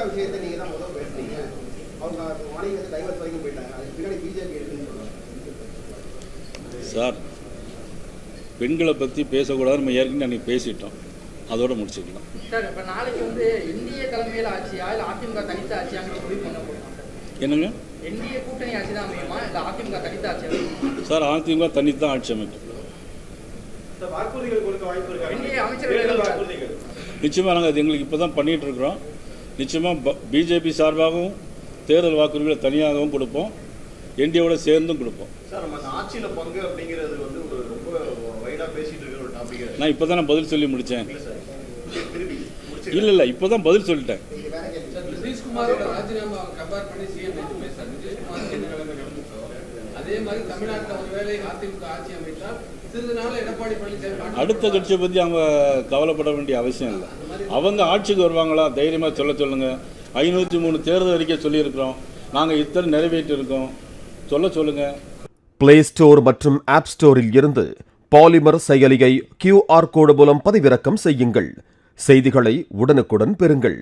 அமித்ஷா விஷயத்தை நீங்க தான் முதல்ல பேசுறீங்க. அவங்க மாநில டைவர்ஸ் வரைக்கும் போயிட்டாங்க. அதுக்கு பின்னாடி பிஜேபி இருக்குன்னு சொல்றாங்க. சார், பெண்களை பற்றி பேசக்கூடாது, நம்ம ஏற்கனவே அன்றைக்கி பேசிட்டோம், அதோட முடிச்சுக்கலாம். சார், இப்போ நாளைக்கு வந்து என்டிஏ தலைமையில் ஆட்சியா இல்லை அதிமுக தனித்த ஆட்சியாங்கிற முடிவு பண்ண போகிறோம். என்னங்க? என்டிஏ கூட்டணி ஆட்சி தான் அமையுமா இல்லை அதிமுக தனித்த ஆட்சி அமையுமா? சார், அதிமுக தனித்து தான் ஆட்சி அமைக்கும். நிச்சயமாக நாங்கள் அது எங்களுக்கு இப்போ தான் பண்ணிகிட்டு இருக்கிறோம். நிச்சயமாக பிஜேபி சார்பாகவும் தேர்தல் வாக்குறுதிகளை தனியாகவும் கொடுப்போம், என்டிஏவோட சேர்ந்தும் கொடுப்போம். சார், நம்ம ஆட்சியில் பங்கு அப்படிங்கிறது வந்து ஒரு ரொம்ப வைடாக பேசிட்டு இருக்கிற ஒரு டாபிக். நான் இப்போ தான் நான் பதில் சொல்லி முடித்தேன். இல்லை இப்போ தான் பதில் சொல்லிட்டேன். நிதிஷ்குமாரோட ராஜினாமா கம்பேர் பண்ணி சிஎம் பேசுறாரு. நிதிஷ்குமார் என்ன நிலைமை நடந்துச்சோ அதே மாதிரி தமிழ்நாட்டில் ஒருவேளை அதிமுக ஆட்சி அமைத்தால் சிறிது நாள் எடப்பாடி பழனிசாமி அடுத்த கட்சியை பற்றி அவங்க கவலைப்பட வேண்டிய அவசியம் இல்லை. அவங்க ஆட்சிக்கு வருவாங்களா, தைரியமாக சொல்லுங்கள். 503 தேர்தல் அறிக்கை சொல்லியிருக்கிறோம், நாங்கள் இத்தனை நிறைவேற்றியிருக்கோம், சொல்லுங்கள். பிளே ஸ்டோர் மற்றும் ஆப் ஸ்டோரில் இருந்து பாலிமர் செயலியை QR கோடு மூலம் பதிவிறக்கம் செய்யுங்கள். செய்திகளை உடனுக்குடன் பெறுங்கள்.